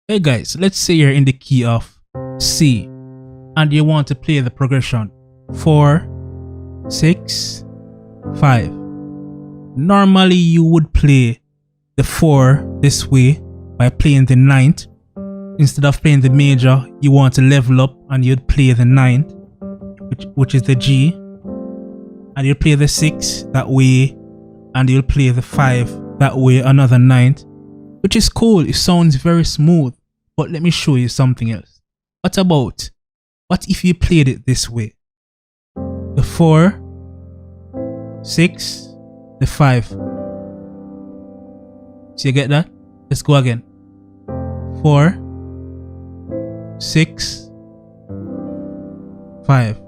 Hey guys, let's say you're in the key of C and you want to play the progression 4, 6, 5. Normally you would play the 4 this way by playing the 9th. Instead of playing the major, you want to level up and you'd play the 9th, which is the G, and you'll play the 6 that way, and you'll play the 5 that way, another 9th, which is cool. It sounds very smooth. But let me show you something else. What if you played it this way? The 4, 6, the 5. So you get that? Let's go again. 4, 6, 5.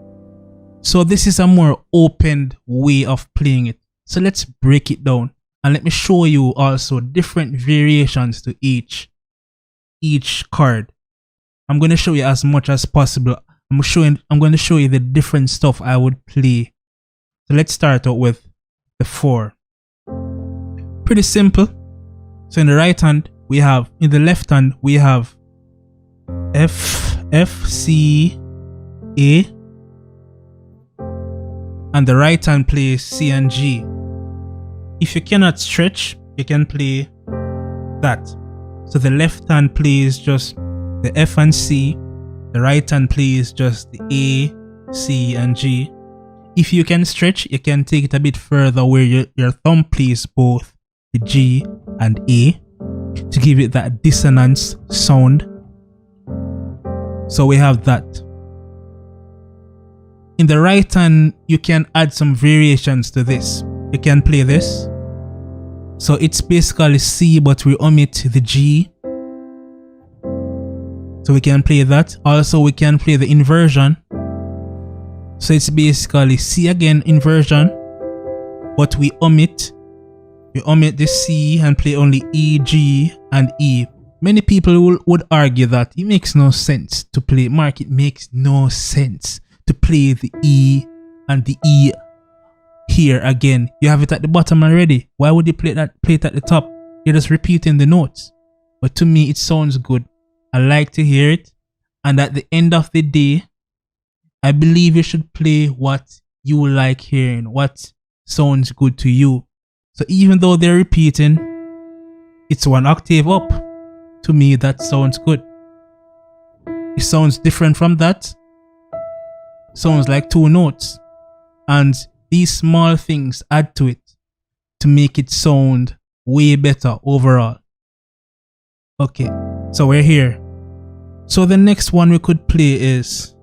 So this is a more opened way of playing it. So let's break it down and let me show you also different variations to each chord. I'm going to show you as much as possible. I'm going to show you the different stuff I would play. So let's start out with the 4. Pretty simple. So in the right hand we have, in the left hand we have F, C, A, and the right hand plays C and G. If you cannot stretch, you can play that. So the left hand plays just the F and C, the right hand plays just the A, C and G. If you can stretch, you can take it a bit further where your thumb plays both the G and A to give it that dissonance sound. So we have that. In the right hand, you can add some variations to this. You can play this. So it's basically C, but we omit the G. So we can play that. Also, we can play the inversion. So it's basically C again, inversion, but we omit the C and play only E, G, and E. Many people would argue that it makes no sense to play. Mark, it makes no sense to play the E and the E here again. You have it at the bottom already. Why would you play it at the top? You're just repeating the notes. But to me, it sounds good. I like to hear it. And at the end of the day, I believe you should play what you like hearing, what sounds good to you. So even though they're repeating, it's 1 octave up. To me, that sounds good. It sounds different from that. Sounds like 2 notes. And these small things add to it to make it sound way better overall. Okay, so we're here. So the next one we could play is,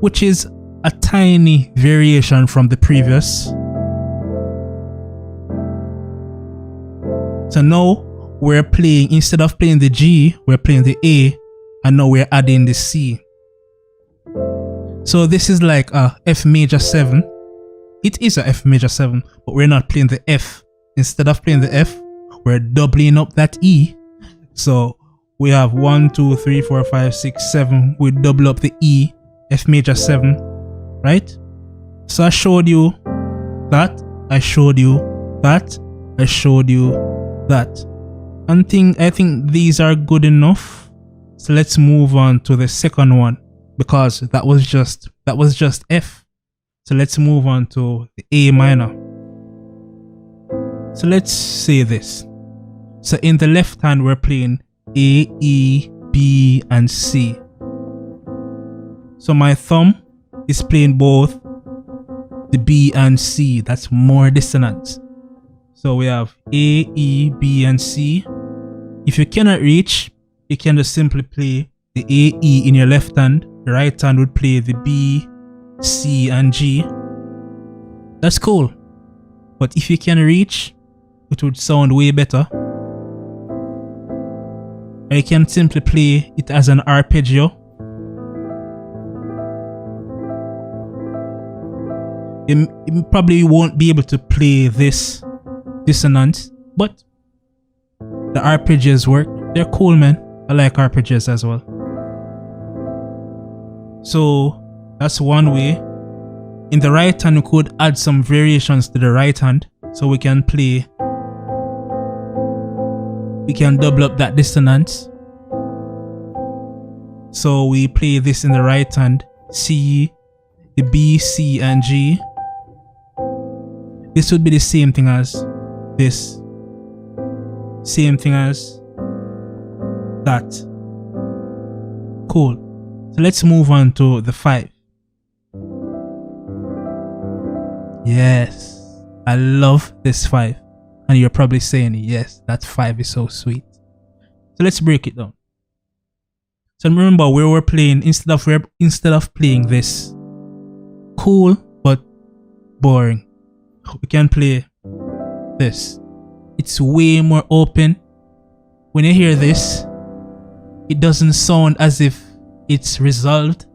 which is a tiny variation from the previous. So now we're playing, instead of playing the G, we're playing the A, and now we're adding the C. So this is like a F major 7. It is a F major 7, but we're not playing the F. Instead of playing the F, we're doubling up that E. So we have 1, 2, 3, 4, 5, 6, 7. We double up the E, F major 7, right? So I showed you that, I showed you that, I showed you that. I think these are good enough. So let's move on to the second one, because that was just F. So let's move on to the A minor. So let's say this. So in the left hand we're playing A, E, B and C. So my thumb is playing both the B and C. That's more dissonance. So we have A, E, B and C. If you cannot reach, you can just simply play the A, E in your left hand. The right hand would play the B, C and G. That's cool. But if you can reach, it would sound way better. Or you can simply play it as an arpeggio. You probably won't be able to play this dissonance, but the arpeggios work. They're cool, man. I like arpeggios as well. So that's one way. In the right hand, we could add some variations to the right hand. So we can play we can double up that dissonance. So we play this in the right hand, C, the B, C, and G. This would be the same thing as this. Same thing as that. Cool. So let's move on to the 5. Yes, I love this 5. And you're probably saying, yes, that 5 is so sweet. So let's break it down. So remember, we were playing, instead of playing this cool but boring, we can play this. It's way more open. When you hear this, it doesn't sound as if it's resolved,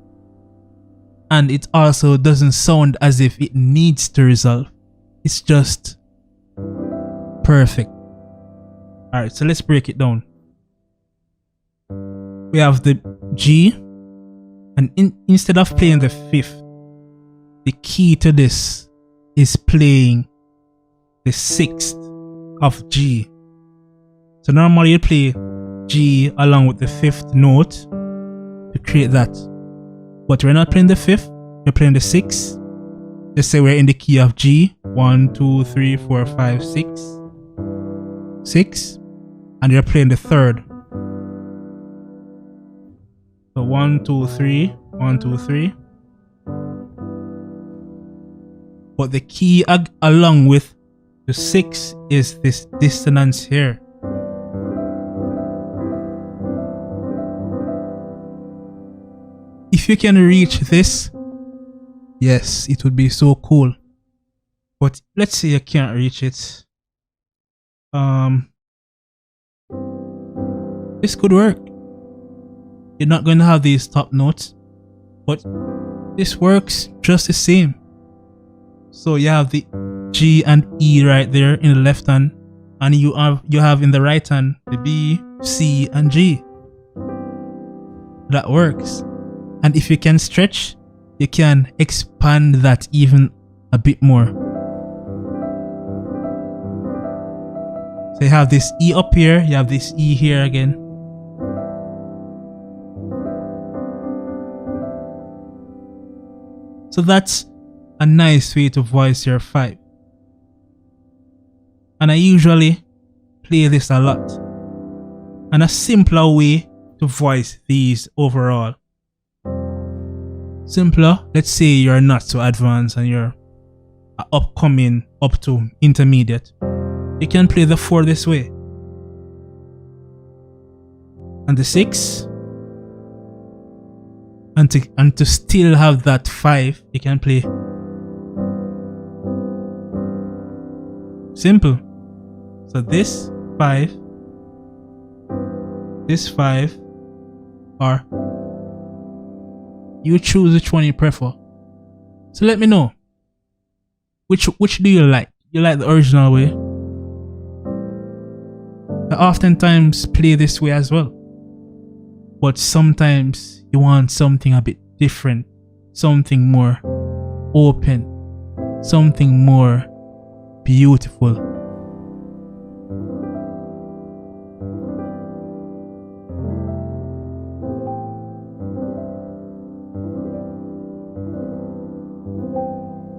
and it also doesn't sound as if it needs to resolve. It's just perfect. Alright, so let's break it down. We have the G, and instead of playing the 5th, the key to this is playing the 6th of G. So normally you play G along with the 5th note to create that, but we're not playing the 5th, we're playing the 6th. Let's say we're in the key of G, 1, 2, 3, 4, 5, 6, 6, and you're playing the 3rd. So 1, 2, 3, 1, 2, 3. But the key along with the 6 is this dissonance here. If you can reach this, yes, it would be so cool. But let's say you can't reach it. This could work. You're not going to have these top notes, but this works just the same. So you have the G and E right there in the left hand, and you have in the right hand the B, C, and G. That works. And if you can stretch, you can expand that even a bit more. So you have this E up here, you have this E here again. So that's a nice way to voice your 5. And I usually play this a lot. And a simpler way to voice these overall. Simpler, let's say you're not so advanced and you're upcoming up to intermediate. You can play the 4 this way. And the 6. And to still have that 5, you can play simple. So this 5, this 5, or you choose which one you prefer. So let me know. Which do you like? You like the original way? I oftentimes play this way as well. But sometimes you want something a bit different, something more open, something more beautiful.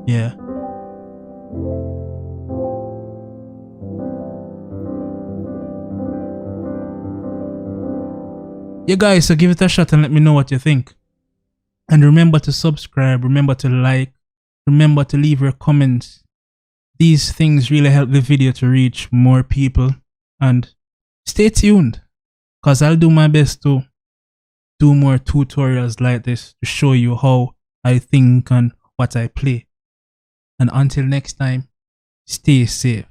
Yeah. Yeah guys, so give it a shot and let me know what you think. And remember to subscribe, remember to like, remember to leave your comments. These things really help the video to reach more people. And stay tuned, because I'll do my best to do more tutorials like this to show you how I think and what I play. And until next time, stay safe.